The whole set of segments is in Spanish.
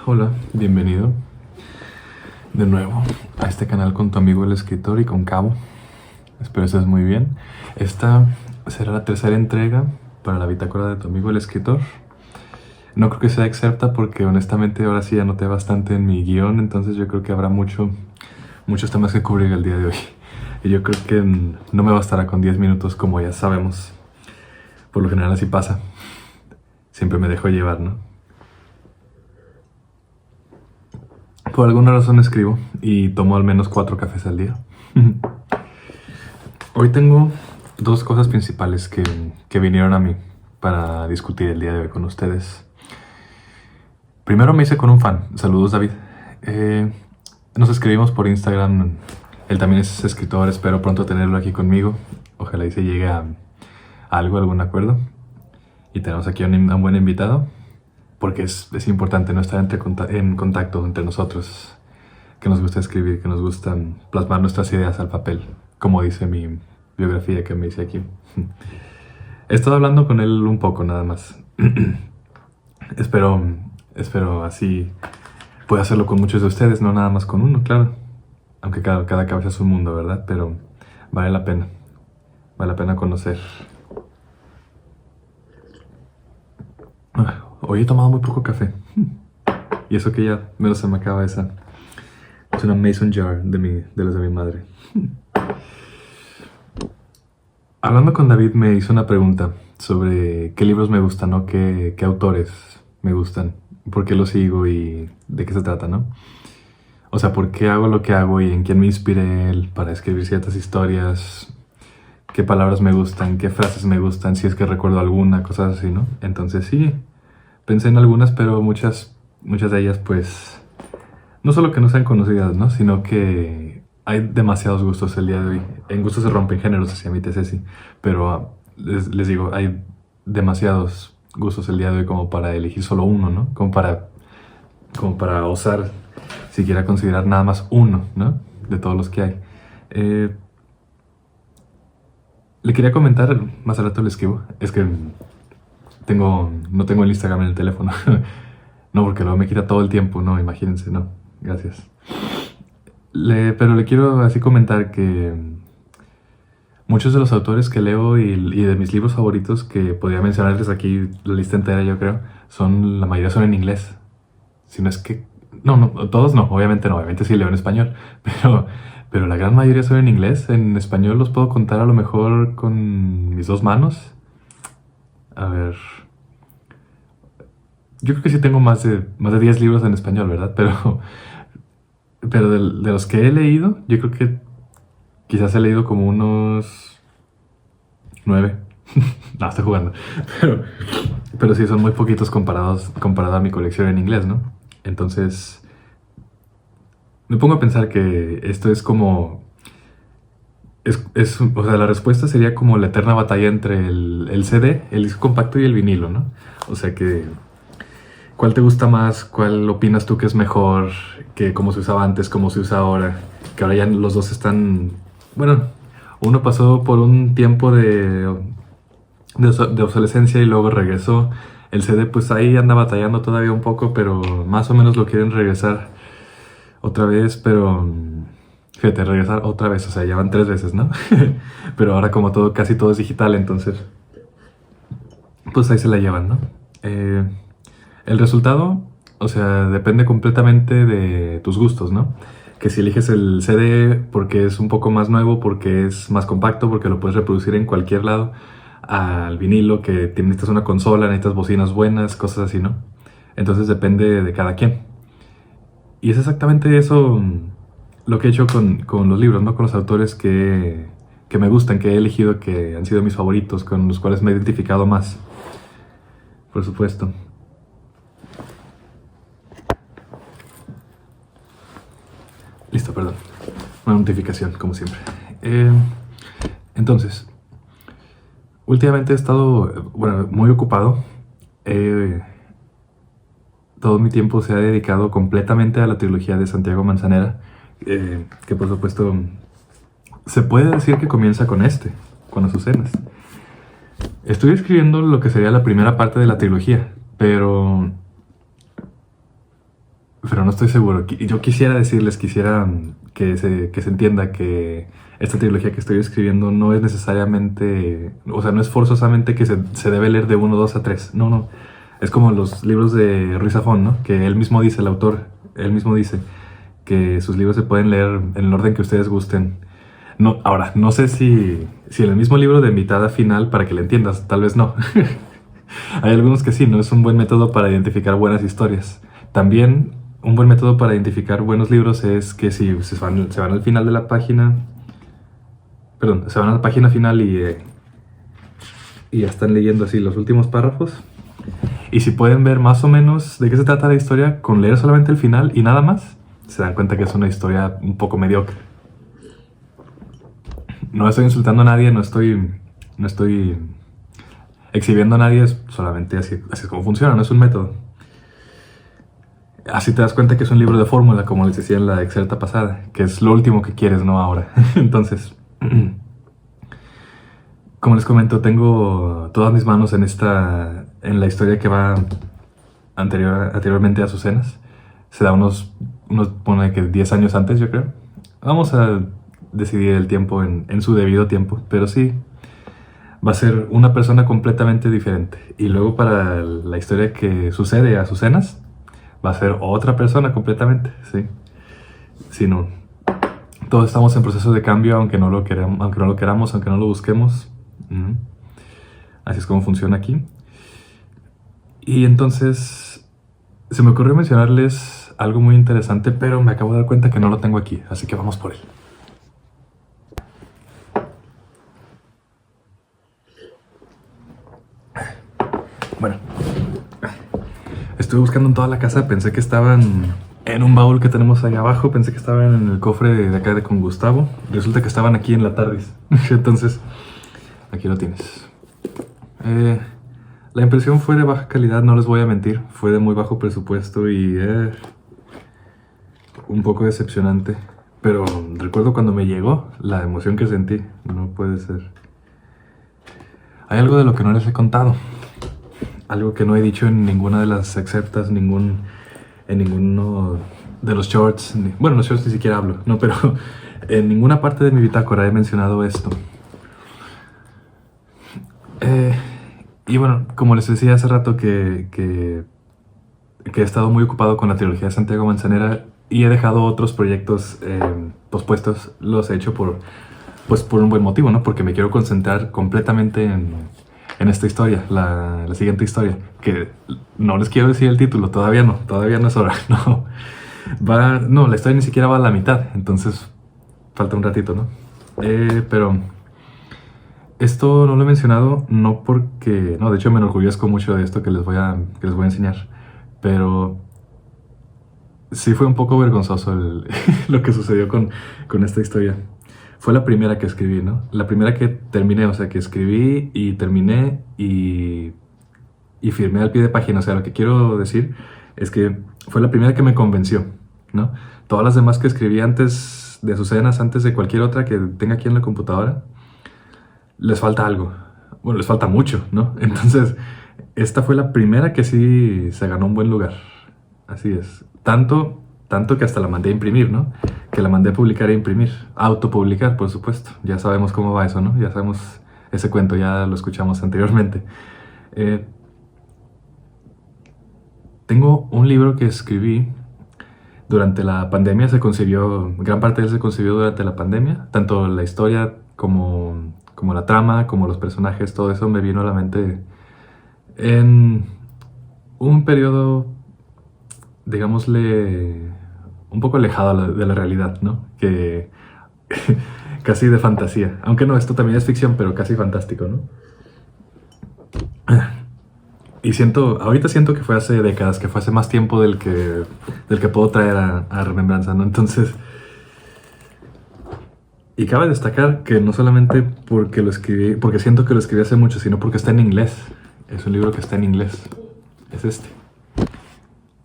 Hola, bienvenido de nuevo a este canal con tu amigo el escritor y con Cabo. Espero estés muy bien. Esta será la tercera entrega para la bitácora de tu amigo el escritor. No creo que sea exacta porque honestamente ahora sí anoté bastante en mi guión, entonces yo creo que habrá muchos temas que cubrir el día de hoy. Y yo creo que no me bastará con 10 minutos como ya sabemos. Por lo general así pasa. Siempre me dejo llevar, ¿no? Por alguna razón escribo y tomo al menos 4 cafés al día. Hoy tengo dos cosas principales que vinieron a mí para discutir el día de hoy con ustedes. Primero me hice con un fan. Saludos, David. Nos escribimos por Instagram. Él también es escritor. Espero pronto tenerlo aquí conmigo. Ojalá y se llegue a algún acuerdo. Y tenemos aquí a un buen invitado. Porque es importante no estar en contacto entre nosotros. Que nos gusta escribir, que nos gusta plasmar nuestras ideas al papel. Como dice mi biografía que me hice aquí. He estado hablando con él un poco nada más. Espero así pueda hacerlo con muchos de ustedes, no nada más con uno, claro. Aunque cada cabeza es un mundo, ¿verdad? Pero vale la pena. Vale la pena conocer. Hoy he tomado muy poco café. Y eso que ya menos se me acaba esa. Es una mason jar de las de mi madre. Hablando con David me hizo una pregunta sobre qué libros me gustan, ¿no? ¿Qué autores me gustan? ¿Por qué los sigo y de qué se trata, no? O sea, ¿por qué hago lo que hago y en quién me inspiré él para escribir ciertas historias? ¿Qué palabras me gustan? ¿Qué frases me gustan? Si es que recuerdo alguna, cosas así, ¿no? Entonces sí, pensé en algunas, pero muchas de ellas pues no solo que no sean conocidas, ¿no? Sino que hay demasiados gustos el día de hoy. En gustos se rompen géneros, hacia mi tesis, sí. Pero les digo, hay demasiados gustos el día de hoy como para elegir solo uno, ¿no? Como para osar siquiera considerar nada más uno, ¿no? De todos los que hay. Le quería comentar, más al rato le escribo. Es que no tengo el Instagram en el teléfono. No, porque luego me quita todo el tiempo, no, imagínense, no. Gracias. Pero le quiero así comentar que muchos de los autores que leo y de mis libros favoritos, que podría mencionarles aquí la lista entera, yo creo, la mayoría son en inglés. Si no es que... No, todos no, obviamente sí leo en español, pero la gran mayoría son en inglés. En español los puedo contar a lo mejor con mis dos manos. A ver... Yo creo que sí tengo más de 10 libros en español, ¿verdad? Pero de los que he leído, yo creo que quizás he leído como unos 9. No, estoy jugando. Pero sí, son muy poquitos comparado a mi colección en inglés, ¿no? Entonces, me pongo a pensar que esto es como... o sea, la respuesta sería como la eterna batalla entre el CD, el disco compacto y el vinilo, ¿no? O sea que... ¿Cuál te gusta más? ¿Cuál opinas tú que es mejor? Que cómo se usaba antes, cómo se usa ahora. Que ahora ya los dos están... Bueno, uno pasó por un tiempo de obsolescencia y luego regresó. El CD pues ahí anda batallando todavía un poco, pero más o menos lo quieren regresar otra vez, pero... Fíjate, regresar otra vez, o sea, ya van 3 veces, ¿no? Pero ahora como casi todo es digital, entonces... Pues ahí se la llevan, ¿no? El resultado, o sea, depende completamente de tus gustos, ¿no? Que si eliges el CD porque es un poco más nuevo, porque es más compacto, porque lo puedes reproducir en cualquier lado, al vinilo que necesitas una consola, necesitas bocinas buenas, cosas así, ¿no? Entonces depende de cada quien. Y es exactamente eso lo que he hecho con los libros, ¿no? Con los autores que me gustan, que he elegido, que han sido mis favoritos, con los cuales me he identificado más. Por supuesto. Listo, perdón. Una notificación, como siempre. Entonces, últimamente he estado, bueno, muy ocupado. Todo mi tiempo se ha dedicado completamente a la trilogía de Santiago Manzanera, que por supuesto se puede decir que comienza con con Azucenas. Estoy escribiendo lo que sería la primera parte de la trilogía, pero pero no estoy seguro. Yo quisiera decirles, que se entienda que esta trilogía que estoy escribiendo no es necesariamente, o sea, no es forzosamente que se debe leer de uno 2 a 3. No, no. Es como los libros de Ruiz Zafón, ¿no? Que él mismo dice, el autor, él mismo dice que sus libros se pueden leer en el orden que ustedes gusten. No, ahora, no sé si en el mismo libro de mitad a final, para que le entiendas, tal vez no. Hay algunos que sí, ¿no? Es un buen método para identificar buenas historias. También un buen método para identificar buenos libros es que si se van al final de la página, perdón, se van a la página final y ya están leyendo así los últimos párrafos. Y si pueden ver más o menos de qué se trata la historia con leer solamente el final y nada más, se dan cuenta que es una historia un poco mediocre. No estoy insultando a nadie, no estoy exhibiendo a nadie, es solamente así es como funciona, no es un método. Así te das cuenta que es un libro de fórmula, como les decía en la excerta pasada, que es lo último que quieres, no ahora. Entonces, como les comento, tengo todas mis manos en la historia que va anteriormente a Azucenas. Se da unos pone que 10 años antes, yo creo. Vamos a decidir el tiempo en su debido tiempo, pero sí, va a ser una persona completamente diferente. Y luego para la historia que sucede a Azucenas, va a ser otra persona completamente, ¿sí? Si no, todos estamos en proceso de cambio, aunque no lo queramos, aunque no lo busquemos. Así es como funciona aquí. Y entonces se me ocurrió mencionarles algo muy interesante, pero me acabo de dar cuenta que no lo tengo aquí, así que vamos por él. Bueno, estuve buscando en toda la casa, pensé que estaban en un baúl que tenemos ahí abajo, pensé que estaban en el cofre de acá de con Gustavo. Resulta que estaban aquí en la TARDIS. Entonces, aquí lo tienes. La impresión fue de baja calidad, no les voy a mentir. Fue de muy bajo presupuesto y un poco decepcionante. Pero recuerdo cuando me llegó, la emoción que sentí. No puede ser. Hay algo de lo que no les he contado. Algo que no he dicho en ninguna de las excerptas, en ninguno de los shorts. Bueno, los shorts ni siquiera hablo, no, pero en ninguna parte de mi bitácora he mencionado esto. Y bueno, como les decía hace rato que he estado muy ocupado con la trilogía de Santiago Manzanera y he dejado otros proyectos pospuestos, los he hecho por un buen motivo, ¿no? Porque me quiero concentrar completamente en esta historia, la siguiente historia, que no les quiero decir el título, todavía no es hora, no. No, la historia ni siquiera va a la mitad, entonces falta un ratito, ¿no? Pero esto no lo he mencionado, no porque, no, de hecho me enorgullezco mucho de esto que les voy a enseñar, pero sí fue un poco vergonzoso lo que sucedió con esta historia. Fue la primera que escribí, ¿no? La primera que terminé, o sea, que escribí y terminé y firmé al pie de página. O sea, lo que quiero decir es que fue la primera que me convenció, ¿no? Todas las demás que escribí antes de Azucenas, antes de cualquier otra que tenga aquí en la computadora, les falta algo. Bueno, les falta mucho, ¿no? Entonces, esta fue la primera que sí se ganó un buen lugar. Así es. Tanto que hasta la mandé a imprimir, ¿no? Que la mandé a publicar e imprimir. Autopublicar, por supuesto. Ya sabemos cómo va eso, ¿no? Ya sabemos ese cuento, ya lo escuchamos anteriormente. Tengo un libro que escribí durante la pandemia, gran parte de él se concibió durante la pandemia. Tanto la historia como la trama, como los personajes, todo eso me vino a la mente en un periodo, digámosle, un poco alejado de la realidad, ¿no? Que casi de fantasía. Aunque no, esto también es ficción, pero casi fantástico, ¿no? Y ahorita siento que fue hace décadas, que fue hace más tiempo del que puedo traer a remembranza, ¿no? Entonces, y cabe destacar que no solamente porque siento que lo escribí hace mucho, sino porque está en inglés. Es un libro que está en inglés. Es este.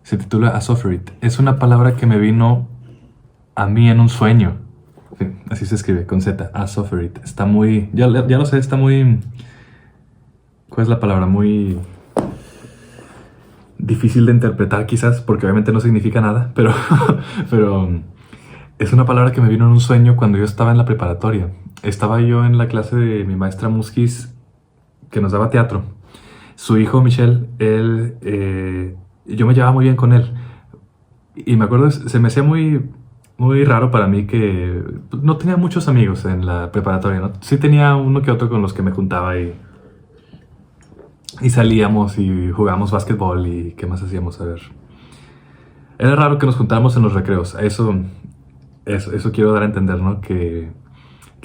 Se titula A Sufferit. Es una palabra que me vino a mí en un sueño. Sí, así se escribe, con Z. A Sufferit. Está muy... Ya lo sé, está muy... ¿Cuál es la palabra? Muy... difícil de interpretar quizás, porque obviamente no significa nada, pero, pero es una palabra que me vino en un sueño cuando yo estaba en la preparatoria. Estaba yo en la clase de mi maestra Muskis, que nos daba teatro. Su hijo Michel, yo me llevaba muy bien con él. Y me acuerdo, se me hacía muy raro para mí que no tenía muchos amigos en la preparatoria, ¿no? Sí tenía uno que otro con los que me juntaba y salíamos y jugábamos básquetbol y qué más hacíamos, a ver. Era raro que nos juntáramos en los recreos. Eso quiero dar a entender, ¿no? Que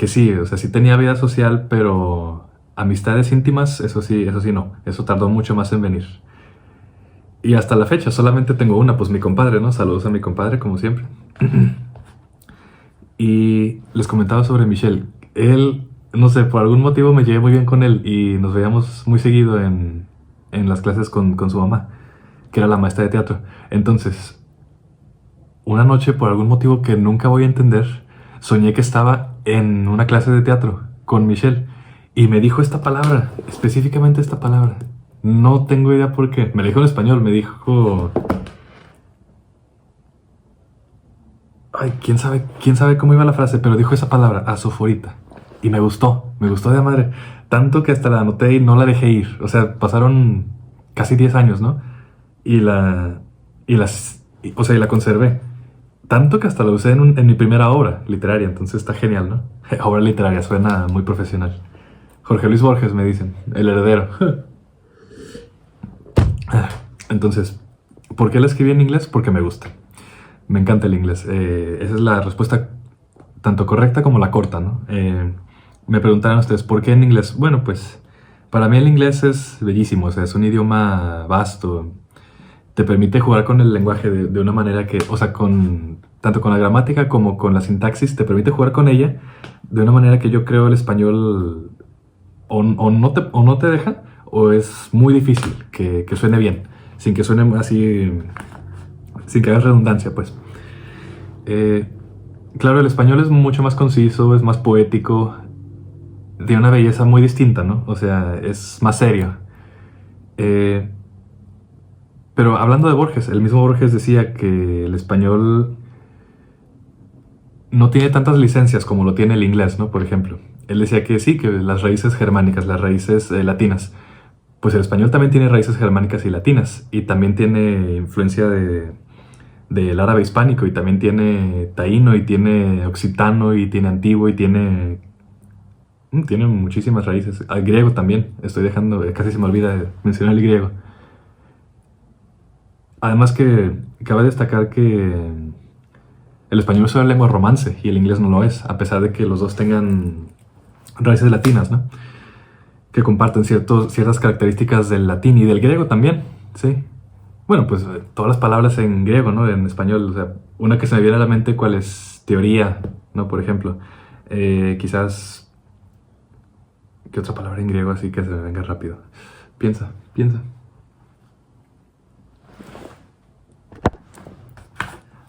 sí, o sea, sí tenía vida social, pero amistades íntimas, eso sí no. Eso tardó mucho más en venir. Y hasta la fecha solamente tengo una, pues mi compadre, ¿no? Saludos a mi compadre, como siempre. Y les comentaba sobre Michelle. Él, no sé, por algún motivo me llevé muy bien con él y nos veíamos muy seguido en las clases con su mamá, que era la maestra de teatro. Entonces, una noche, por algún motivo que nunca voy a entender, soñé que estaba en una clase de teatro con Michelle y me dijo esta palabra, específicamente esta palabra. No tengo idea por qué. Me lo dijo en español, me dijo... Ay, quién sabe cómo iba la frase, pero dijo esa palabra, asoforita. Y me gustó de madre. Tanto que hasta la anoté y no la dejé ir. O sea, pasaron casi 10 años, ¿no? Y la... o sea, y la conservé. Tanto que hasta la usé en mi primera obra literaria, entonces está genial, ¿no? Obra literaria, suena muy profesional. Jorge Luis Borges, me dicen, el heredero. Entonces, ¿por qué la escribí en inglés? Porque me gusta. Me encanta el inglés. Esa es la respuesta tanto correcta como la corta, ¿no? Me preguntarán ustedes, ¿por qué en inglés? Bueno, pues para mí el inglés es bellísimo, o sea, es un idioma vasto. Te permite jugar con el lenguaje de una manera que, o sea, tanto con la gramática como con la sintaxis, te permite jugar con ella de una manera que yo creo el español o no te deja, o es muy difícil que suene bien, sin que suene así, sin que haga redundancia, pues. Claro, el español es mucho más conciso, es más poético, tiene una belleza muy distinta, ¿no? O sea, es más serio. Pero hablando de Borges, el mismo Borges decía que el español no tiene tantas licencias como lo tiene el inglés, ¿no? Por ejemplo. Él decía que sí, que las raíces germánicas, las raíces latinas. Pues el español también tiene raíces germánicas y latinas. Y también tiene influencia del árabe hispánico. Y también tiene taíno, y tiene occitano, y tiene antiguo, y tiene muchísimas raíces. Al griego también. Estoy dejando, casi se me olvida de mencionar el griego. Además que cabe destacar que el español es una lengua romance y el inglés no lo es, a pesar de que los dos tengan raíces latinas, ¿no? Que comparten ciertas características del latín y del griego también, ¿sí? Bueno, pues todas las palabras en griego, ¿no? En español, o sea, una que se me viene a la mente, ¿cuál es? Teoría, ¿no? Por ejemplo, quizás... ¿Qué otra palabra en griego así que se me venga rápido? Piensa.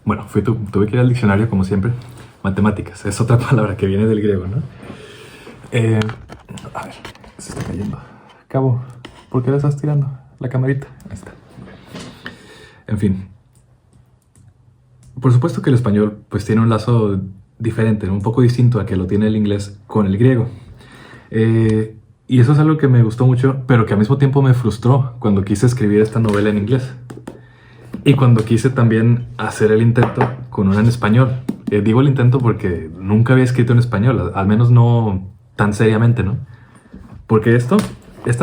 Bueno, tuve que ir al diccionario como siempre. Matemáticas, es otra palabra que viene del griego, ¿no? A ver, se está cayendo. Cabo, ¿por qué la estás tirando? La camarita, ahí está. En fin. Por supuesto que el español pues tiene un lazo diferente, un poco distinto a que lo tiene el inglés con el griego. Y eso es algo que me gustó mucho, pero que al mismo tiempo me frustró cuando quise escribir esta novela en inglés. Y cuando quise también hacer el intento con una en español. Digo el intento porque nunca había escrito en español, al menos no tan seriamente, ¿no? Porque esta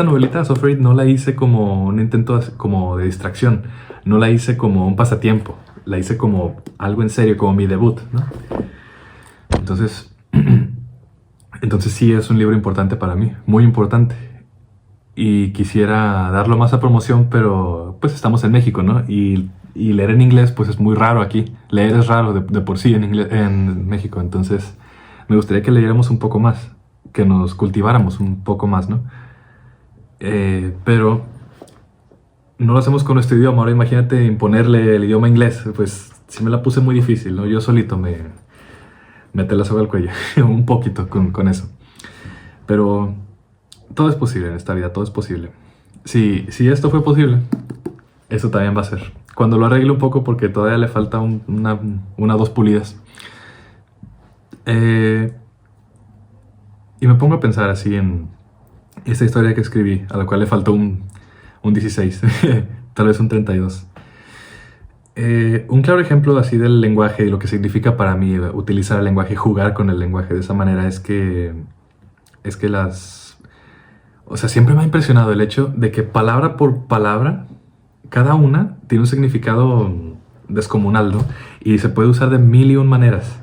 novelita, Suffer It, no la hice como un intento como de distracción, no la hice como un pasatiempo, la hice como algo en serio, como mi debut, ¿no? Entonces sí es un libro importante para mí, muy importante. Y quisiera darlo más a promoción, pero pues estamos en México, ¿no? Y leer en inglés pues es muy raro aquí. Leer es raro de por sí en México. Entonces me gustaría que leyéramos un poco más, que nos cultiváramos un poco más, ¿no? Pero no lo hacemos con nuestro idioma. Ahora imagínate imponerle el idioma inglés. Pues sí me la puse muy difícil, ¿no? Yo solito me até la soga al cuello un poquito con eso. Pero... todo es posible en esta vida, todo es posible. Si esto fue posible, Eso también va a ser. Cuando lo arregle un poco, porque todavía le falta una o dos pulidas. Eh, y me pongo a pensar así en esta historia que escribí, a la cual le faltó un 16, tal vez un 32. Un claro ejemplo así del lenguaje y lo que significa para mí utilizar el lenguaje, jugar con el lenguaje de esa manera es que o sea, siempre me ha impresionado el hecho de que palabra por palabra, cada una tiene un significado descomunal, ¿no? Y se puede usar de mil y un maneras.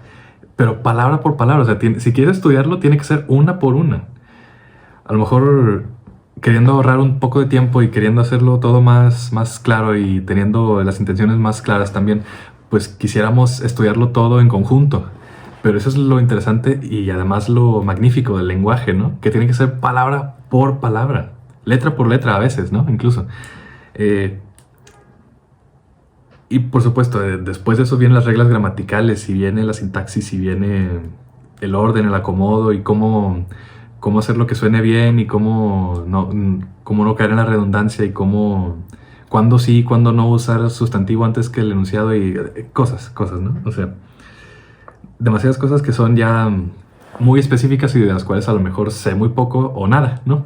Pero palabra por palabra, o sea, si quieres estudiarlo, tiene que ser una por una. A lo mejor queriendo ahorrar un poco de tiempo y queriendo hacerlo todo más claro y teniendo las intenciones más claras también, pues quisiéramos estudiarlo todo en conjunto. Pero eso es lo interesante y además lo magnífico del lenguaje, ¿no? Que tiene que ser palabra por palabra, letra por letra a veces, ¿no? Incluso. Eh, y por supuesto, después de eso vienen las reglas gramaticales y viene la sintaxis y viene el orden, el acomodo y cómo hacer lo que suene bien y cómo no caer en la redundancia y cuándo sí, cuándo no usar sustantivo antes que el enunciado y cosas, ¿no? O sea, demasiadas cosas que son ya muy específicas y de las cuales a lo mejor sé muy poco o nada, ¿no?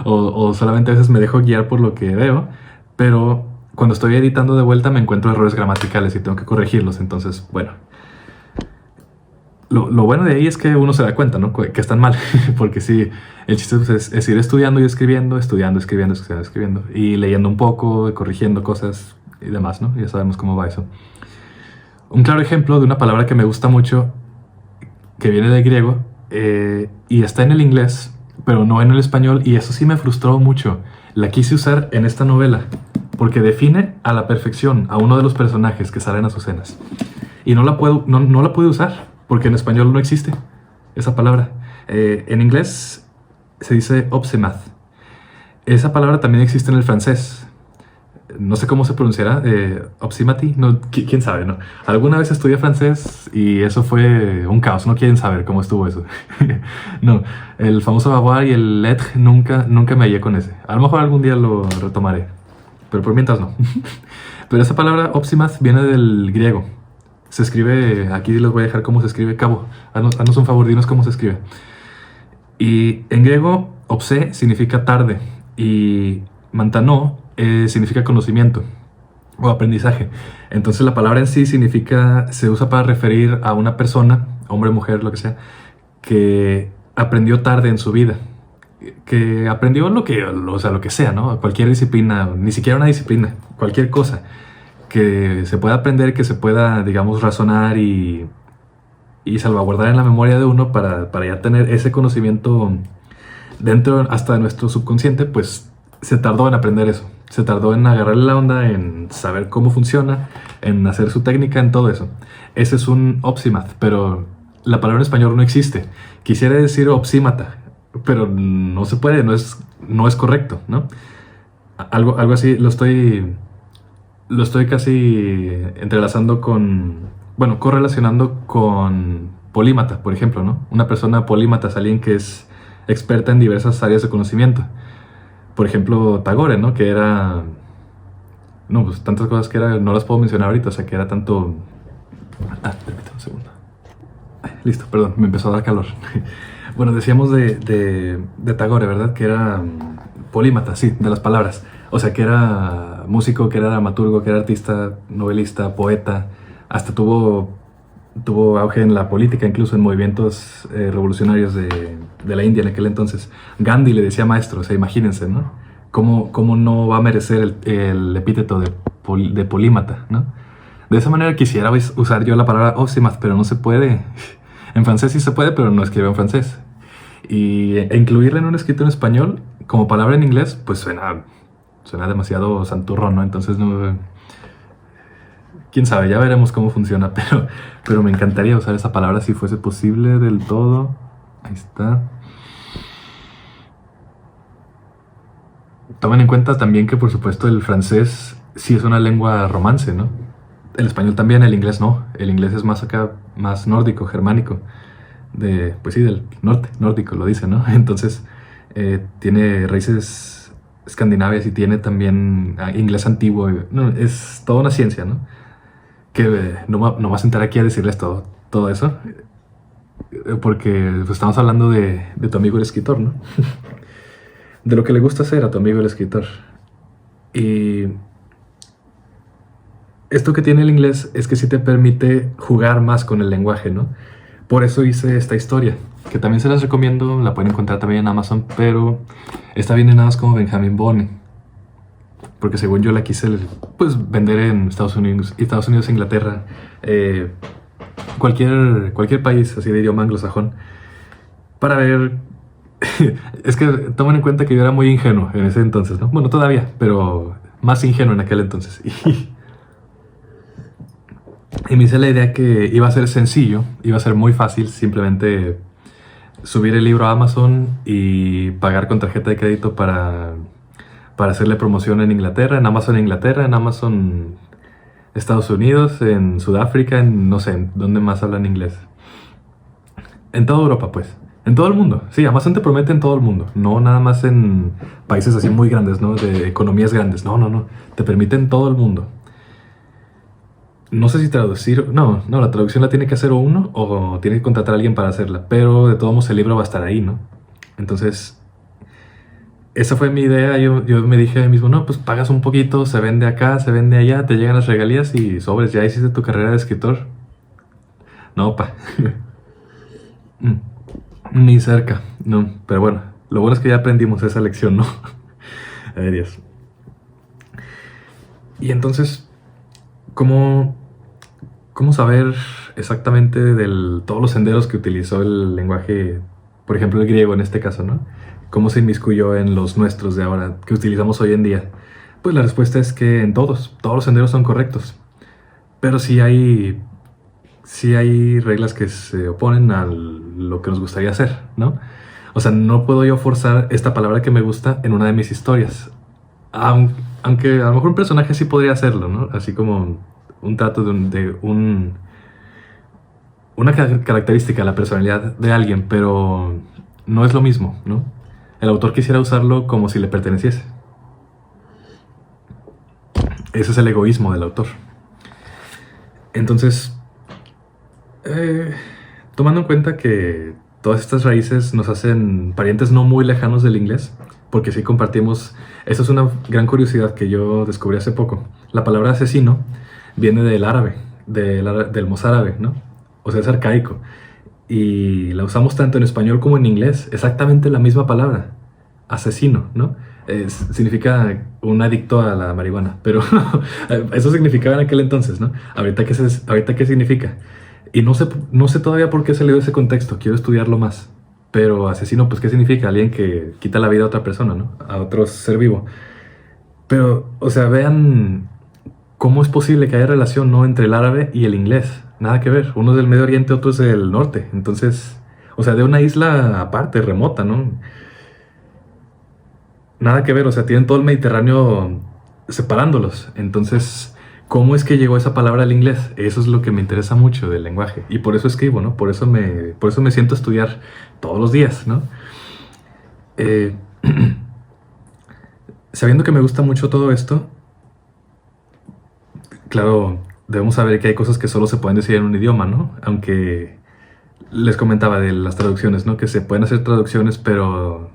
o solamente a veces me dejo guiar por lo que veo, pero cuando estoy editando de vuelta me encuentro errores gramaticales y tengo que corregirlos, entonces, bueno. Lo bueno de ahí es que uno se da cuenta, ¿no? Que están mal, porque sí, el chiste pues, es ir estudiando y escribiendo, escribiendo, y leyendo un poco, corrigiendo cosas y demás, ¿no? Ya sabemos cómo va eso. Un claro ejemplo de una palabra que me gusta mucho, que viene del griego, y está en el inglés, pero no en el español, y eso sí me frustró mucho. La quise usar en esta novela, porque define a la perfección a uno de los personajes que salen a sus cenas. Y no la pude usar, porque en español no existe esa palabra. En inglés se dice obsemath. Esa palabra también existe en el francés. No sé cómo se pronunciará, obsimati, no, quién sabe, ¿no? Alguna vez estudié francés y eso fue un caos, no quieren saber cómo estuvo eso. No, el famoso avoir y el être nunca me hallé con ese. A lo mejor algún día lo retomaré, pero por mientras no. Pero esa palabra obsimath viene del griego. Se escribe, aquí les voy a dejar cómo se escribe, Cabo, haznos un favor, dinos cómo se escribe. Y en griego, opse significa tarde y mantanó significa conocimiento o aprendizaje. Entonces la palabra en sí se usa para referir a una persona, hombre, mujer, lo que sea, que aprendió tarde en su vida. Que aprendió lo que sea, ¿no? Cualquier disciplina, ni siquiera una disciplina, cualquier cosa que se pueda aprender, que se pueda, digamos, razonar y salvaguardar en la memoria de uno para ya tener ese conocimiento dentro hasta de nuestro subconsciente, pues se tardó en aprender eso. Se tardó en agarrarle la onda, en saber cómo funciona, en hacer su técnica, en todo eso. Ese es un opsimath, pero la palabra en español no existe. Quisiera decir opsímata, pero no se puede, no es correcto, ¿no? Algo así lo estoy casi entrelazando correlacionando con polímata, por ejemplo, ¿no? Una persona polímata es alguien que es experta en diversas áreas de conocimiento. Por ejemplo, Tagore, ¿no? Que era... No, pues tantas cosas que era, no las puedo mencionar ahorita, o sea, que era tanto... Permítame un segundo. Listo, perdón, me empezó a dar calor. Bueno, decíamos de Tagore, ¿verdad? Que era polímata, sí, de las palabras. O sea, que era músico, que era dramaturgo, que era artista, novelista, poeta. Hasta tuvo auge en la política, incluso en movimientos revolucionarios de la India en aquel entonces. Gandhi le decía maestro, o sea, imagínense, ¿no? ¿Cómo no va a merecer el epíteto de polímata, ¿no? De esa manera quisiera usar yo la palabra opsimath, pero no se puede. En francés sí se puede, pero no escribo en francés. E incluirla en un escrito en español como palabra en inglés, pues suena demasiado santurrón, ¿no? Entonces, no, quién sabe, ya veremos cómo funciona, pero me encantaría usar esa palabra si fuese posible del todo. Ahí está. Tomen en cuenta también que, por supuesto, el francés sí es una lengua romance, ¿no? El español también, el inglés no. El inglés es más acá, más nórdico, germánico. Pues sí, del norte, nórdico, lo dice, ¿no? Entonces, tiene raíces Escandinavia sí tiene también inglés antiguo. No, es toda una ciencia, ¿no? Que no me voy a sentar aquí a decirles todo eso, porque pues, estamos hablando de tu amigo el escritor, ¿no? De lo que le gusta hacer a tu amigo el escritor. Y esto que tiene el inglés es que sí te permite jugar más con el lenguaje, ¿no? Por eso hice esta historia, que también se las recomiendo, la pueden encontrar también en Amazon, pero está bien en nada más como Benjamin Bone, porque según yo la quise pues vender en Estados Unidos, e Inglaterra, cualquier país así de idioma anglosajón, para ver. Es que tomen en cuenta que yo era muy ingenuo en ese entonces, ¿no? Bueno, todavía, pero más ingenuo en aquel entonces. Y me hice la idea que iba a ser sencillo, iba a ser muy fácil simplemente subir el libro a Amazon y pagar con tarjeta de crédito para hacerle promoción en Inglaterra, en Amazon Estados Unidos, en Sudáfrica, en no sé, en dónde más hablan inglés. En toda Europa, pues. En todo el mundo. Sí, Amazon te promete en todo el mundo. No nada más en países así muy grandes, ¿no? De economías grandes. No, no, no. Te permite en todo el mundo. No sé si traducir. No, no, la traducción la tiene que hacer uno o tiene que contratar a alguien para hacerla. Pero de todos modos el libro va a estar ahí, ¿no? Entonces, esa fue mi idea. Yo me dije a mí mismo, no, pues pagas un poquito, se vende acá, se vende allá, te llegan las regalías y sobres, ya hiciste tu carrera de escritor. No, pa. Ni cerca, no. Pero bueno, lo bueno es que ya aprendimos esa lección, ¿no? Ay, Dios. Y entonces, ¿cómo, cómo saber exactamente todos los senderos que utilizó el lenguaje, por ejemplo el griego en este caso, ¿no? ¿Cómo se inmiscuyó en los nuestros de ahora, que utilizamos hoy en día? Pues la respuesta es que en todos los senderos son correctos. Pero sí hay reglas que se oponen a lo que nos gustaría hacer, ¿no? O sea, no puedo yo forzar esta palabra que me gusta en una de mis historias. Aunque a lo mejor un personaje sí podría hacerlo, ¿no? Así como un trato una característica, la personalidad de alguien, pero no es lo mismo, ¿no? El autor quisiera usarlo como si le perteneciese. Ese es el egoísmo del autor. Entonces, tomando en cuenta que todas estas raíces nos hacen parientes no muy lejanos del inglés, porque sí compartimos. Esa es una gran curiosidad que yo descubrí hace poco. La palabra asesino viene del árabe, del mozárabe, ¿no? O sea, es arcaico. Y la usamos tanto en español como en inglés. Exactamente la misma palabra. Asesino, ¿no? Significa un adicto a la marihuana. Pero eso significaba en aquel entonces, ¿no? Ahorita qué significa. Y no sé todavía por qué se le dio ese contexto. Quiero estudiarlo más. Pero asesino, pues, ¿qué significa? Alguien que quita la vida a otra persona, ¿no? A otro ser vivo. Pero, o sea, vean cómo es posible que haya relación, ¿no? Entre el árabe y el inglés. Nada que ver. Uno es del Medio Oriente, otro es del norte. Entonces, o sea, de una isla aparte, remota, ¿no? Nada que ver. O sea, tienen todo el Mediterráneo separándolos. Entonces, ¿cómo es que llegó esa palabra al inglés? Eso es lo que me interesa mucho del lenguaje. Y por eso escribo, ¿no? Por eso me siento a estudiar todos los días, ¿no? Eh, Sabiendo que me gusta mucho todo esto, claro, debemos saber que hay cosas que solo se pueden decir en un idioma, ¿no? Aunque les comentaba de las traducciones, ¿no? Que se pueden hacer traducciones, pero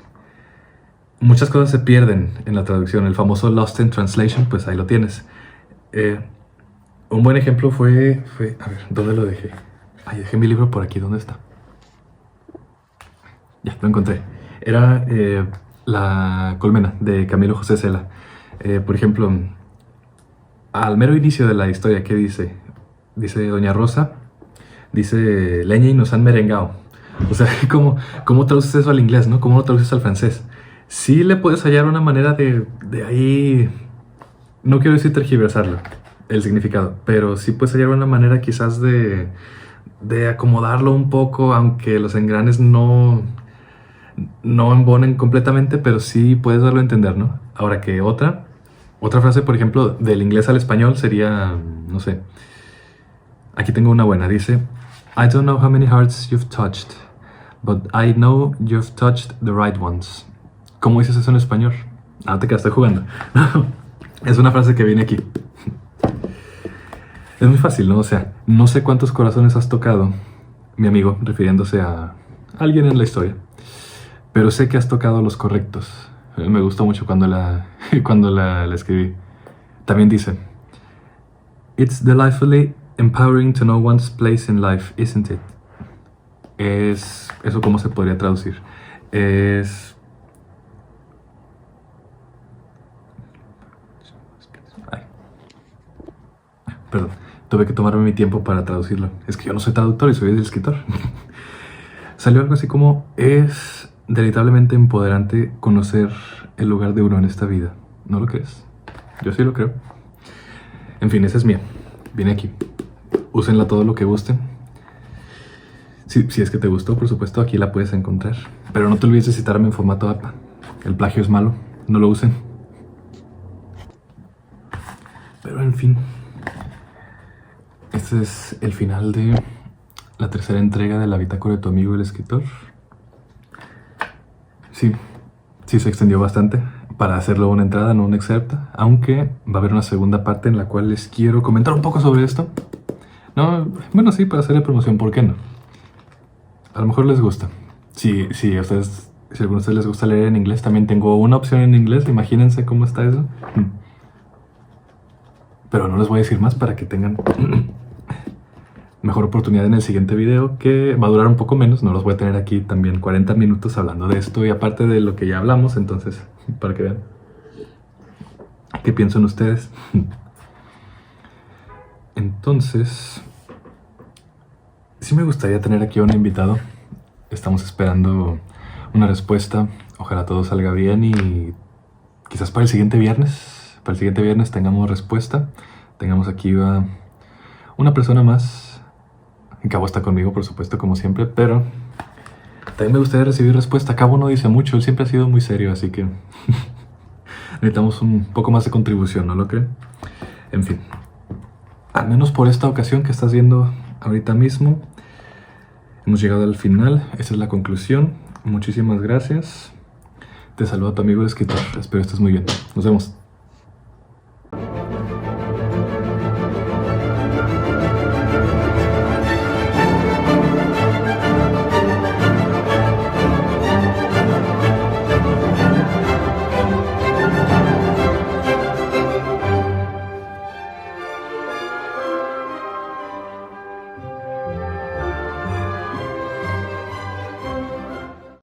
muchas cosas se pierden en la traducción. El famoso Lost in Translation, pues ahí lo tienes. Eh, un buen ejemplo fue... A ver, ¿dónde lo dejé? Ay, dejé mi libro por aquí, ¿dónde está? Ya, lo encontré. Era La colmena, de Camilo José Cela. Por ejemplo, al mero inicio de la historia, ¿qué dice? Dice Doña Rosa, dice leña y nos han merengado. O sea, ¿cómo traduces eso al inglés, no? ¿Cómo lo traduces al francés? Sí le puedes hallar una manera de ahí, no quiero decir tergiversarlo, el significado, pero sí puedes hallar una manera quizás de acomodarlo un poco, aunque los engranes no embonen completamente, pero sí puedes darlo a entender, ¿no? Ahora que otra frase, por ejemplo, del inglés al español sería, no sé, aquí tengo una buena, dice, I don't know how many hearts you've touched, but I know you've touched the right ones. ¿Cómo dices eso en español? No te quedaste jugando. Es una frase que viene aquí. Es muy fácil, ¿no? O sea, no sé cuántos corazones has tocado, mi amigo, refiriéndose a alguien en la historia, pero sé que has tocado los correctos. Me gustó mucho cuando la escribí. También dice, It's delightfully empowering to know one's place in life, isn't it? ¿Eso cómo se podría traducir? Ay, perdón, tuve que tomarme mi tiempo para traducirlo. Es que yo no soy traductor y soy el escritor. Salió algo así como, es deleitablemente empoderante conocer el lugar de uno en esta vida. ¿No lo crees? Yo sí lo creo. En fin, esa es mía. Viene aquí. Úsenla todo lo que gusten. Si es que te gustó, por supuesto, aquí la puedes encontrar. Pero no te olvides de citarme en formato APA. El plagio es malo, no lo usen. Pero en fin, este es el final de la tercera entrega de la bitácora de tu amigo el escritor. Sí se extendió bastante para hacerlo una entrada, no un excerpto. Aunque va a haber una segunda parte en la cual les quiero comentar un poco sobre esto. No, bueno, sí, para hacerle promoción, ¿por qué no? A lo mejor les gusta. Si a ustedes, si a alguno de ustedes les gusta leer en inglés, también tengo una opción en inglés. Imagínense cómo está eso. Pero no les voy a decir más para que tengan mejor oportunidad en el siguiente video, que va a durar un poco menos. No los voy a tener aquí también 40 minutos hablando de esto y aparte de lo que ya hablamos. Entonces, para que vean qué piensan ustedes. Entonces, sí me gustaría tener aquí a un invitado. Estamos esperando una respuesta. Ojalá todo salga bien y quizás para el siguiente viernes tengamos respuesta. Tengamos aquí a una persona más. Cabo está conmigo, por supuesto, como siempre, pero también me gustaría recibir respuesta. Cabo no dice mucho, él siempre ha sido muy serio, así que necesitamos un poco más de contribución, ¿no lo creen? En fin, al menos por esta ocasión que estás viendo ahorita mismo, hemos llegado al final. Esta es la conclusión. Muchísimas gracias. Te saluda tu amigo el escritor. Espero estés muy bien. Nos vemos.